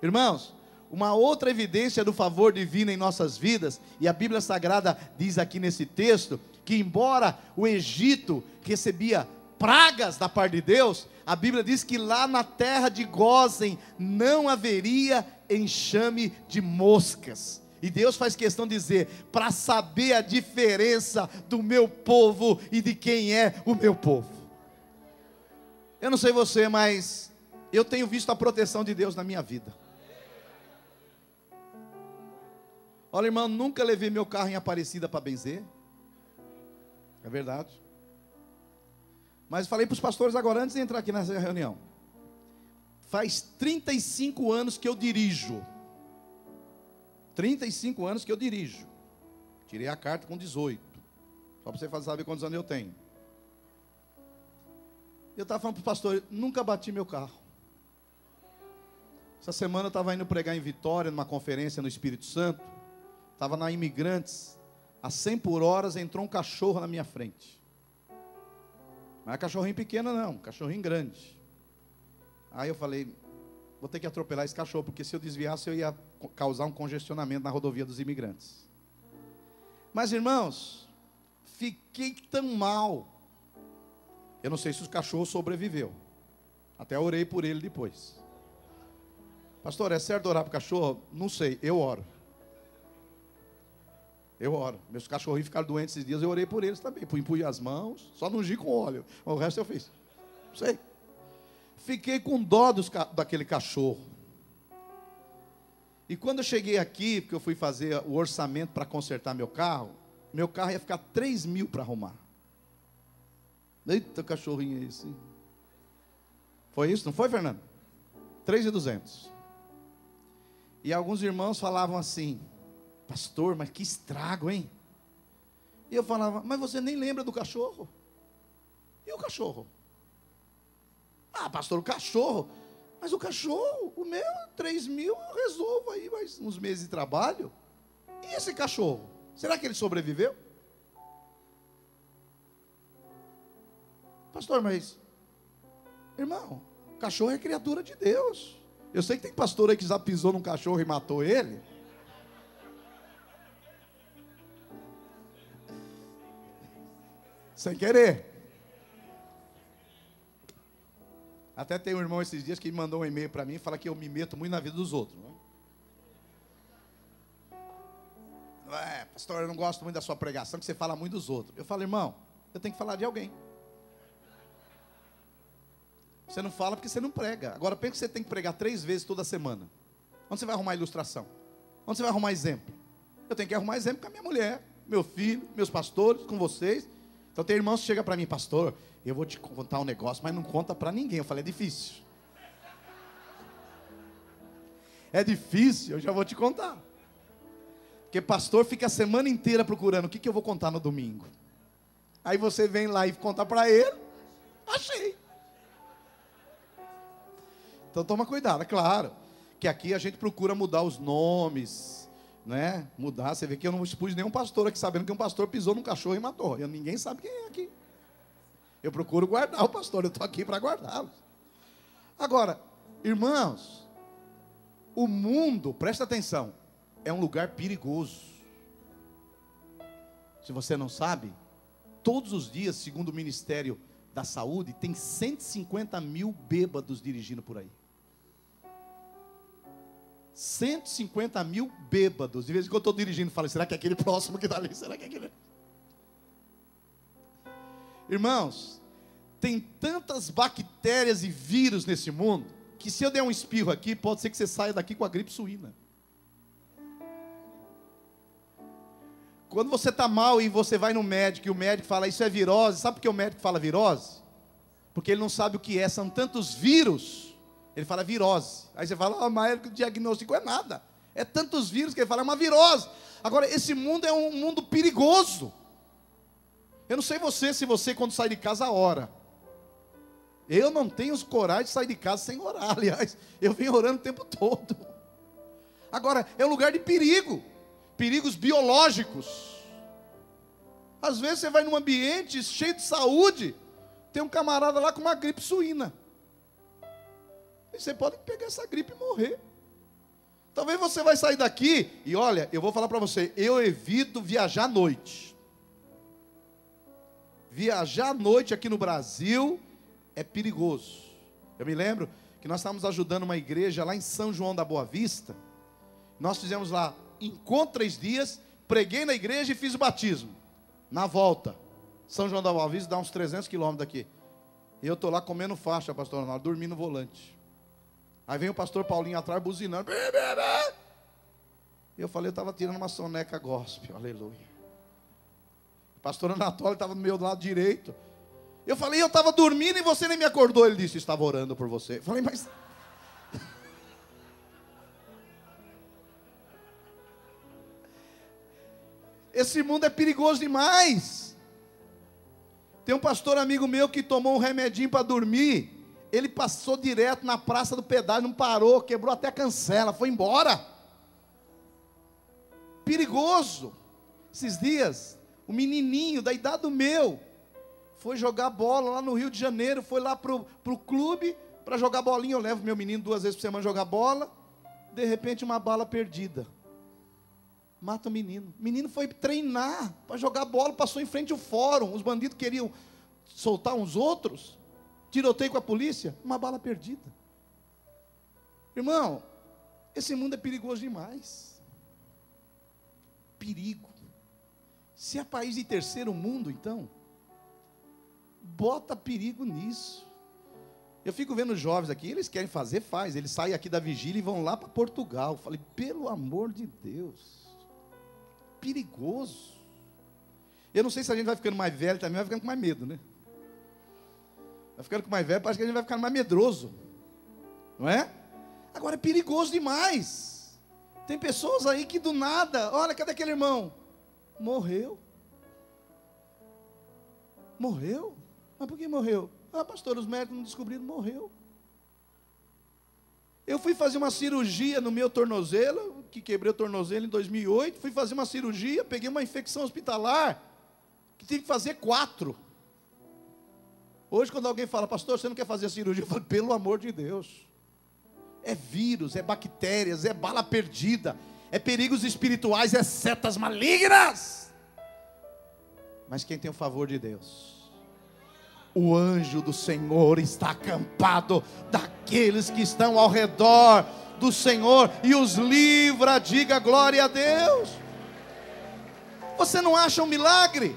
Irmãos, uma outra evidência do favor divino em nossas vidas, e a Bíblia Sagrada diz aqui nesse texto, que embora o Egito recebia pragas da parte de Deus, a Bíblia diz que lá na terra de Gósen não haveria enxame de moscas. E Deus faz questão de dizer, para saber a diferença do meu povo e de quem é o meu povo. Eu não sei você, mas eu tenho visto a proteção de Deus na minha vida. Olha, irmão, nunca levei meu carro em Aparecida para benzer. É verdade. Mas falei para os pastores agora, antes de entrar aqui nessa reunião. Faz 35 anos que eu dirijo. 35 anos que eu dirijo. Tirei a carta com 18. Só para você saber quantos anos eu tenho. Eu estava falando para os pastores, nunca bati meu carro. Essa semana eu estava indo pregar em Vitória, numa conferência no Espírito Santo. Estava na Imigrantes. A 100 por hora entrou um cachorro na minha frente. Não é cachorrinho pequeno não, cachorrinho grande. Aí eu falei, vou ter que atropelar esse cachorro, porque se eu desviasse eu ia causar um congestionamento na rodovia dos Imigrantes. Mas irmãos, fiquei tão mal. Eu não sei se o cachorro sobreviveu. Até orei por ele depois. Pastor, é certo orar para o cachorro? Não sei, eu oro. Eu oro. Meus cachorrinhos ficaram doentes esses dias, eu orei por eles também. Punhei as mãos, só não ungi com óleo. O resto eu fiz. Não sei. Fiquei com dó daquele cachorro. E quando eu cheguei aqui, porque eu fui fazer o orçamento para consertar meu carro ia ficar 3 mil para arrumar. Eita, cachorrinho é esse. Foi isso, não foi, Fernando? 3.200. E alguns irmãos falavam assim, pastor, mas que estrago, hein? E eu falava, mas você nem lembra do cachorro? E o cachorro? Ah, pastor, o cachorro. Mas o cachorro, o meu, 3 mil, eu resolvo aí mais uns meses de trabalho. E esse cachorro? Será que ele sobreviveu? Pastor, mas, irmão, cachorro é criatura de Deus. Eu sei que tem pastor aí que já pisou num cachorro e matou ele. Sem querer. Até tem um irmão esses dias que me mandou um e-mail para mim e fala que eu me meto muito na vida dos outros. Não é, pastor, eu não gosto muito da sua pregação, que você fala muito dos outros. Eu falo, irmão, eu tenho que falar de alguém. Você não fala porque você não prega. Agora pensa que você tem que pregar 3 vezes toda semana. Onde você vai arrumar ilustração? Onde você vai arrumar exemplo? Eu tenho que arrumar exemplo com a minha mulher, meu filho, meus pastores, com vocês. Então tem irmãos que chegam para mim, pastor, eu vou te contar um negócio, mas não conta para ninguém. Eu falei, é difícil. É difícil, eu já vou te contar. Porque pastor fica a semana inteira procurando o que eu vou contar no domingo. Aí você vem lá e conta para ele, achei. Então toma cuidado, é claro. Que aqui a gente procura mudar os nomes, né? Mudar, você vê que eu não expus nenhum pastor aqui sabendo que um pastor pisou num cachorro e matou. Ninguém sabe quem é aqui. Eu procuro guardar o pastor, eu estou aqui para guardá-lo. Agora, irmãos, o mundo, presta atenção, é um lugar perigoso. Se você não sabe, todos os dias, segundo o Ministério da Saúde, tem 150 mil bêbados dirigindo por aí. 150 mil bêbados. De vez em quando eu estou dirigindo, falo, será que é aquele próximo que está ali? Será que é aquele? Irmãos, tem tantas bactérias e vírus nesse mundo, que se eu der um espirro aqui, pode ser que você saia daqui com a gripe suína. Quando você está mal e você vai no médico, e o médico fala, isso é virose. Sabe por que o médico fala virose? Porque ele não sabe o que é, são tantos vírus. Ele fala virose. Aí você fala, mas o diagnóstico é nada. É tantos vírus que ele fala, é uma virose. Agora, esse mundo é um mundo perigoso. Eu não sei você, se você quando sai de casa ora. Eu não tenho coragem de sair de casa sem orar. Aliás, eu venho orando o tempo todo. Agora, é um lugar de perigo. Perigos biológicos. Às vezes você vai num ambiente cheio de saúde, tem um camarada lá com uma gripe suína. E você pode pegar essa gripe e morrer. Talvez você vai sair daqui, e olha, eu vou falar para você, eu evito viajar à noite. Viajar à noite aqui no Brasil é perigoso. Eu me lembro que nós estávamos ajudando uma igreja lá em São João da Boa Vista. Nós fizemos lá encontro 3 dias, preguei na igreja e fiz o batismo. Na volta, São João da Boa Vista dá uns 300 quilômetros daqui. E eu estou lá comendo faixa, pastor Ronaldo, dormindo no volante. Aí vem o pastor Paulinho atrás, buzinando. E eu falei, eu estava tirando uma soneca gospel, aleluia. O pastor Anatólio estava do meu lado direito. Eu falei, eu estava dormindo e você nem me acordou. Ele disse, estava orando por você. Eu falei, mas... Esse mundo é perigoso demais. Tem um pastor amigo meu que tomou um remedinho para dormir. Ele passou direto na praça do pedágio, não parou, quebrou até a cancela, foi embora. Perigoso. Esses dias, o menininho da idade do meu foi jogar bola lá no Rio de Janeiro, foi lá pro clube para jogar bolinha. Eu levo meu menino 2 vezes por semana jogar bola. De repente, uma bala perdida. Mata o menino. O menino foi treinar para jogar bola, passou em frente ao fórum. Os bandidos queriam soltar uns outros. Tiroteio com a polícia. Uma bala perdida. Irmão, esse mundo é perigoso demais. Perigo. Se é país de terceiro mundo, então, bota perigo nisso. Eu fico vendo os jovens aqui, eles querem fazer, faz. Eles saem aqui da vigília e vão lá para Portugal. Eu falei, pelo amor de Deus. Perigoso. Eu não sei se a gente vai ficando mais velho também, vai ficando com mais medo, né? Vai ficando com mais velho, parece que a gente vai ficando mais medroso. Não é? Agora é perigoso demais. Tem pessoas aí que do nada, olha, cadê aquele irmão? Morreu. Morreu? Mas por que morreu? Ah, pastor, os médicos não descobriram, morreu. Eu fui fazer uma cirurgia no meu tornozelo, que quebrei o tornozelo em 2008, fui fazer uma cirurgia, peguei uma infecção hospitalar, que tive que fazer 4. Hoje quando alguém fala, pastor, você não quer fazer a cirurgia? Eu falo, pelo amor de Deus. É vírus, é bactérias, é bala perdida, é perigos espirituais, é setas malignas. Mas quem tem o favor de Deus? O anjo do Senhor está acampado daqueles que estão ao redor do Senhor e os livra, diga glória a Deus. Você não acha um milagre?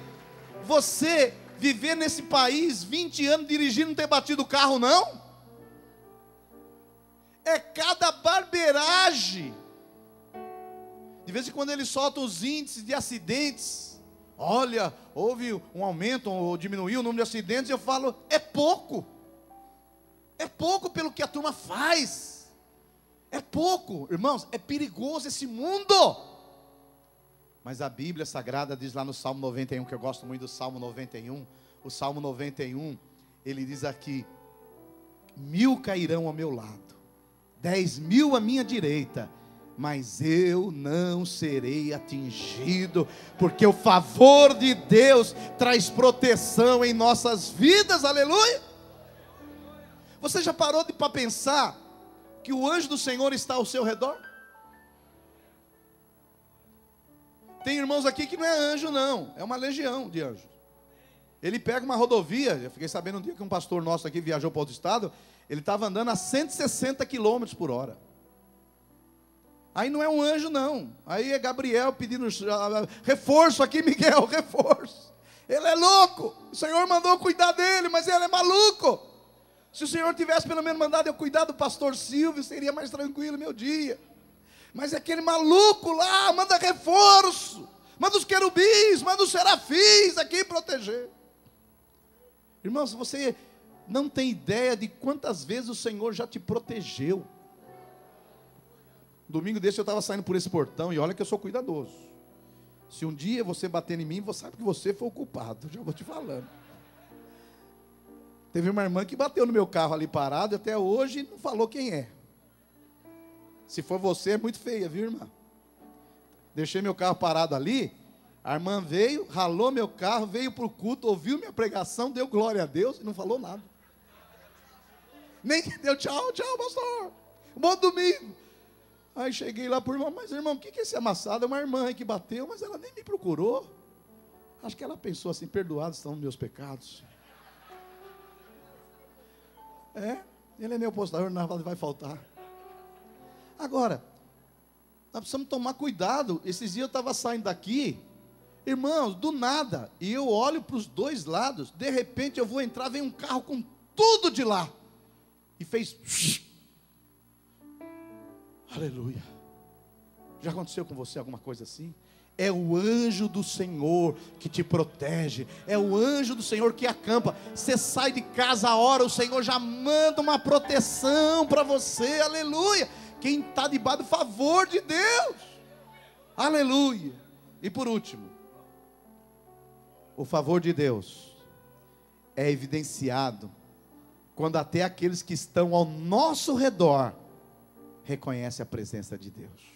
Você viver nesse país 20 anos dirigindo, não ter batido o carro não? É cada barbeiragem. De vez em quando eles soltam os índices de acidentes. Olha, houve um aumento ou diminuiu o número de acidentes. Eu falo, é pouco. É pouco pelo que a turma faz. É pouco, irmãos, é perigoso esse mundo. Mas a Bíblia Sagrada diz lá no Salmo 91, que eu gosto muito do Salmo 91. O Salmo 91, ele diz aqui, 1000 cairão ao meu lado, 10.000 à minha direita, mas eu não serei atingido, porque o favor de Deus traz proteção em nossas vidas, aleluia. Você já parou para pensar que o anjo do Senhor está ao seu redor? Tem irmãos aqui que não é anjo não, é uma legião de anjos. Ele pega uma rodovia, eu fiquei sabendo um dia que um pastor nosso aqui viajou para outro estado, ele estava andando a 160 km por hora. Aí não é um anjo não, aí é Gabriel pedindo reforço aqui, Miguel, reforço. Ele é louco, o Senhor mandou cuidar dele, mas ele é maluco. Se o Senhor tivesse pelo menos mandado eu cuidar do pastor Silvio, seria mais tranquilo meu dia. Mas é aquele maluco lá, manda reforço, manda os querubins, manda os serafins aqui proteger. Irmãos, você não tem ideia de quantas vezes o Senhor já te protegeu. Domingo desse eu estava saindo por esse portão, e olha que eu sou cuidadoso. Se um dia você bater em mim, você sabe que você foi o culpado, já vou te falando. Teve uma irmã que bateu no meu carro ali parado, até hoje não falou quem é. Se for você, é muito feia, viu, irmã? Deixei meu carro parado ali, a irmã veio, ralou meu carro, veio para o culto, ouviu minha pregação, deu glória a Deus e não falou nada. Nem deu tchau, tchau, pastor. Bom domingo. Aí cheguei lá para o irmão, mas irmão, o que é esse amassado? É uma irmã aí que bateu, mas ela nem me procurou. Acho que ela pensou assim, perdoados estão meus pecados. Ele é meu apostador, nada vai faltar. Agora, nós precisamos tomar cuidado. Esses dias eu estava saindo daqui, irmãos, do nada, e eu olho para os dois lados, de repente eu vou entrar, vem um carro com tudo de lá e fez. Aleluia. Já aconteceu com você alguma coisa assim? É o anjo do Senhor que te protege. É o anjo do Senhor que acampa. Você sai de casa a hora, o Senhor já manda uma proteção para você. Aleluia. Quem está debaixo do favor de Deus. Aleluia. E por último, o favor de Deus é evidenciado quando até aqueles que estão ao nosso redor reconhecem a presença de Deus.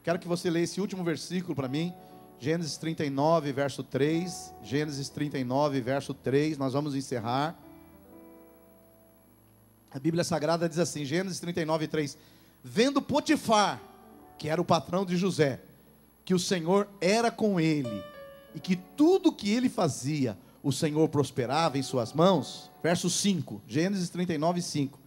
Quero que você leia esse último versículo para mim, Gênesis 39, verso 3. Gênesis 39, verso 3, nós vamos encerrar. A Bíblia Sagrada diz assim, Gênesis 39, 3. Vendo Potifar, que era o patrão de José, que o Senhor era com ele, e que tudo que ele fazia, o Senhor prosperava em suas mãos. Verso 5, Gênesis 39, 5.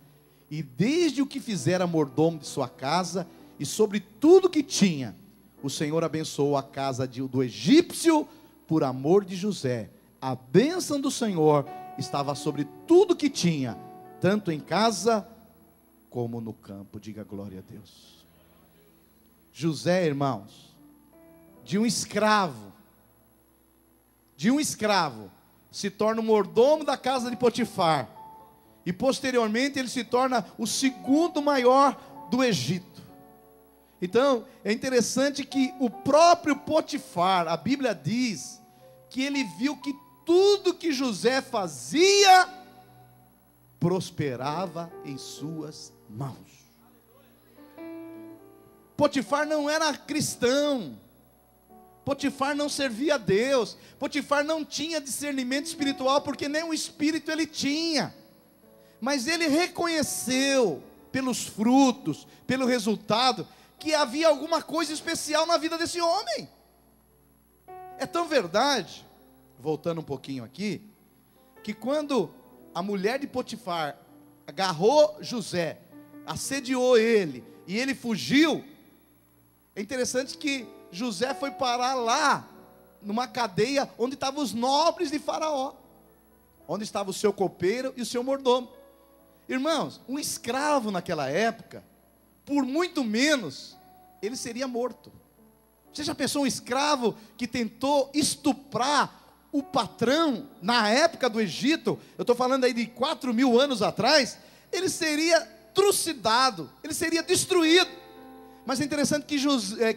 E desde o que fizera mordomo de sua casa, e sobre tudo que tinha, o Senhor abençoou a casa do egípcio, por amor de José. A bênção do Senhor estava sobre tudo que tinha, tanto em casa, como no campo. Diga glória a Deus. José, irmãos, de um escravo, se torna o mordomo da casa de Potifar, e posteriormente ele se torna o segundo maior do Egito. Então, é interessante que o próprio Potifar, a Bíblia diz, que ele viu que tudo que José fazia, prosperava em suas mãos. Potifar não era cristão, Potifar não servia a Deus, Potifar não tinha discernimento espiritual, porque nem o espírito ele tinha, mas ele reconheceu, pelos frutos, pelo resultado, que havia alguma coisa especial na vida desse homem. É tão verdade, voltando um pouquinho aqui, que quando a mulher de Potifar agarrou José, assediou ele, e ele fugiu, é interessante que José foi parar lá, numa cadeia, onde estavam os nobres de Faraó, onde estava o seu copeiro e o seu mordomo. Irmãos, um escravo naquela época, por muito menos, ele seria morto. Você já pensou um escravo que tentou estuprar o patrão, na época do Egito, eu estou falando aí de 4.000 anos atrás, ele seria trucidado, ele seria destruído. Mas é interessante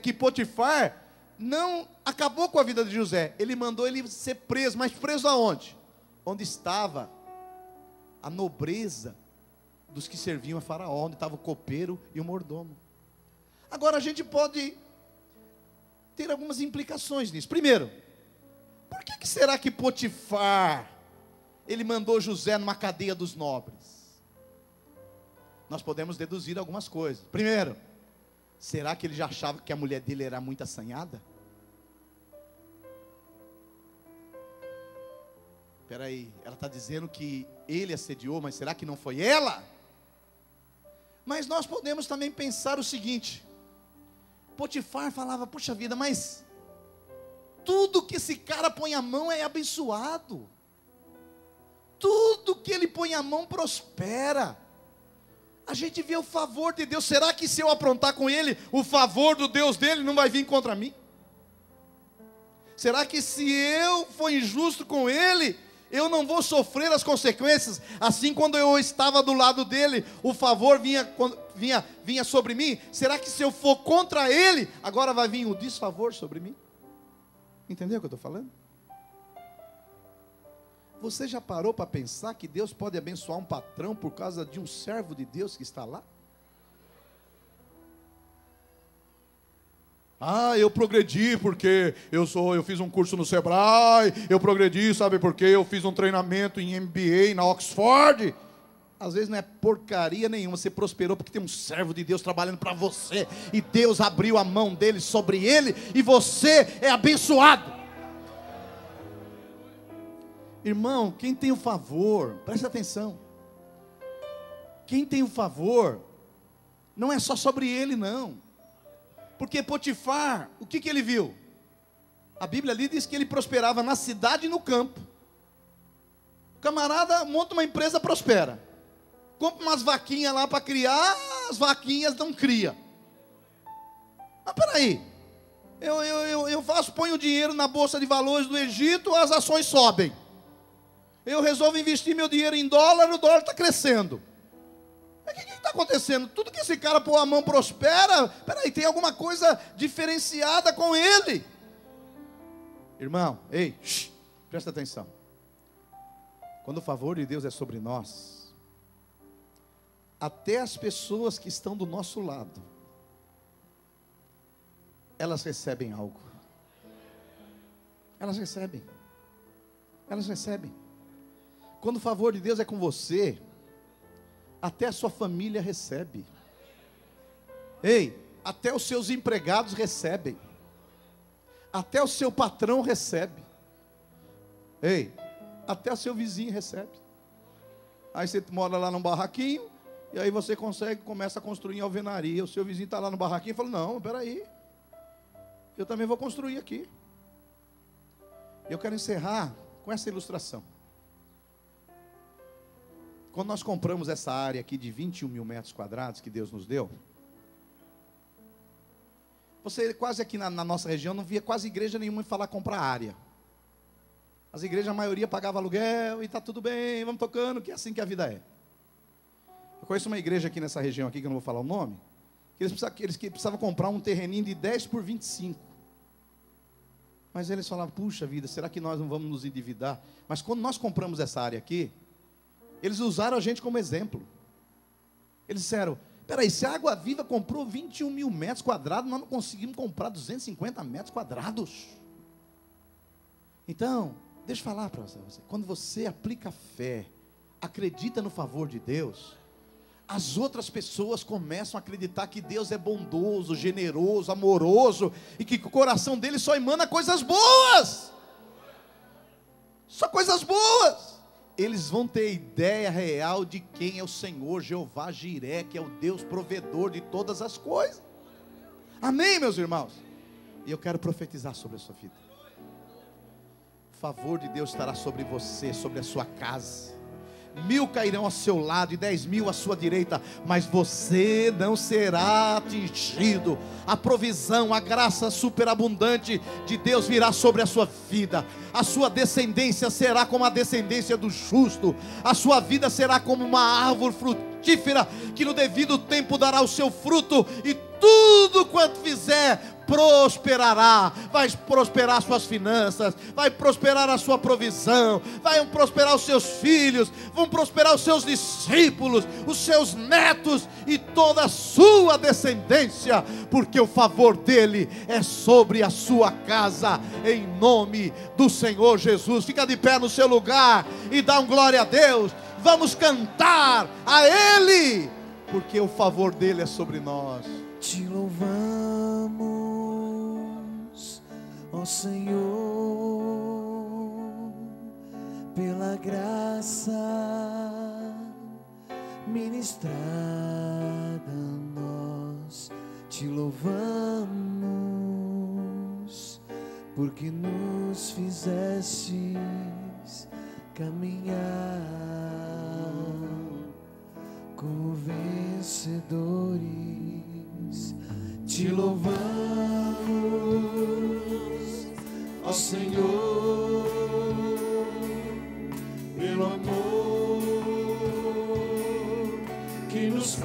que Potifar não acabou com a vida de José, ele mandou ele ser preso, mas preso aonde? Onde estava a nobreza dos que serviam a Faraó, onde estava o copeiro e o mordomo. Agora a gente pode ter algumas implicações nisso. Primeiro, por que será que Potifar, ele mandou José numa cadeia dos nobres? Nós podemos deduzir algumas coisas. Primeiro, será que ele já achava que a mulher dele era muito assanhada? Espera aí, ela está dizendo que ele assediou, mas será que não foi ela? Mas nós podemos também pensar o seguinte, Potifar falava, puxa vida, mas tudo que esse cara põe a mão é abençoado, tudo que ele põe a mão prospera, a gente vê o favor de Deus, será que se eu aprontar com ele, o favor do Deus dele não vai vir contra mim? Será que se eu for injusto com ele, eu não vou sofrer as consequências? Assim, quando eu estava do lado dele, o favor vinha sobre mim. Será que se eu for contra ele, agora vai vir o desfavor sobre mim? Entendeu o que eu estou falando? Você já parou para pensar que Deus pode abençoar um patrão por causa de um servo de Deus que está lá? Ah, eu progredi porque eu fiz um curso no Sebrae, eu progredi, sabe por quê? Eu fiz um treinamento em MBA na Oxford. Às vezes não é porcaria nenhuma, você prosperou porque tem um servo de Deus trabalhando para você, e Deus abriu a mão dele sobre ele, e você é abençoado. Irmão, quem tem o favor, presta atenção, quem tem o favor, não é só sobre ele não, porque Potifar, o que ele viu? A Bíblia ali diz que ele prosperava na cidade e no campo. O camarada monta uma empresa, prospera. Compra umas vaquinhas lá para criar, as vaquinhas não cria. Mas peraí, eu ponho dinheiro na Bolsa de Valores do Egito, as ações sobem. Eu resolvo investir meu dinheiro em dólar, o dólar está crescendo. O que está acontecendo? Tudo que esse cara pôr a mão prospera. Peraí, tem alguma coisa diferenciada com ele. Irmão, ei, presta atenção. Quando o favor de Deus é sobre nós, até as pessoas que estão do nosso lado, elas recebem algo. Elas recebem. Elas recebem. Quando o favor de Deus é com você, até a sua família recebe. Ei, até os seus empregados recebem. Até o seu patrão recebe. Ei, até o seu vizinho recebe. Aí você mora lá num barraquinho, e aí você começa a construir em alvenaria. O seu vizinho está lá no barraquinho e fala: não, peraí, eu também vou construir aqui. Eu quero encerrar com essa ilustração. Quando nós compramos essa área aqui de 21 mil metros quadrados que Deus nos deu, você quase aqui na nossa região não via quase igreja nenhuma falar comprar área. As igrejas, a maioria pagava aluguel e está tudo bem, vamos tocando, que é assim que a vida é. Eu conheço uma igreja aqui nessa região aqui, que eu não vou falar o nome, que eles precisavam comprar um terreninho de 10 por 25. Mas eles falavam: puxa vida, será que nós não vamos nos endividar? Mas quando nós compramos essa área aqui, eles usaram a gente como exemplo. Eles disseram: peraí, se a Água Viva comprou 21 mil metros quadrados, nós não conseguimos comprar 250 metros quadrados. Então, deixa eu falar para você. Quando você aplica fé, acredita no favor de Deus, as outras pessoas começam a acreditar que Deus é bondoso, generoso, amoroso, e que o coração dele só emana coisas boas. Só coisas boas. Eles vão ter ideia real de quem é o Senhor Jeová Jiré, que é o Deus provedor de todas as coisas. Amém, meus irmãos? E eu quero profetizar sobre a sua vida. O favor de Deus estará sobre você, sobre a sua casa. 1000 cairão ao seu lado e 10.000 à sua direita, mas você não será atingido. A provisão, a graça superabundante de Deus virá sobre a sua vida. A sua descendência será como a descendência do justo. A sua vida será como uma árvore frutífera, que no devido tempo dará o seu fruto, e tudo quanto fizer prosperará. Vai prosperar suas finanças, vai prosperar a sua provisão, vai prosperar os seus filhos, vão prosperar os seus discípulos, os seus netos e toda a sua descendência, porque o favor dele é sobre a sua casa, em nome do Senhor Jesus. Fica de pé no seu lugar e dá um glória a Deus. Vamos cantar a ele, porque o favor dele é sobre nós. Te louvamos, ó Senhor, pela graça ministrada a nós. Te louvamos, porque nos fizestes caminhar como vencedores. Te louvamos, ó Senhor, pelo amor que nos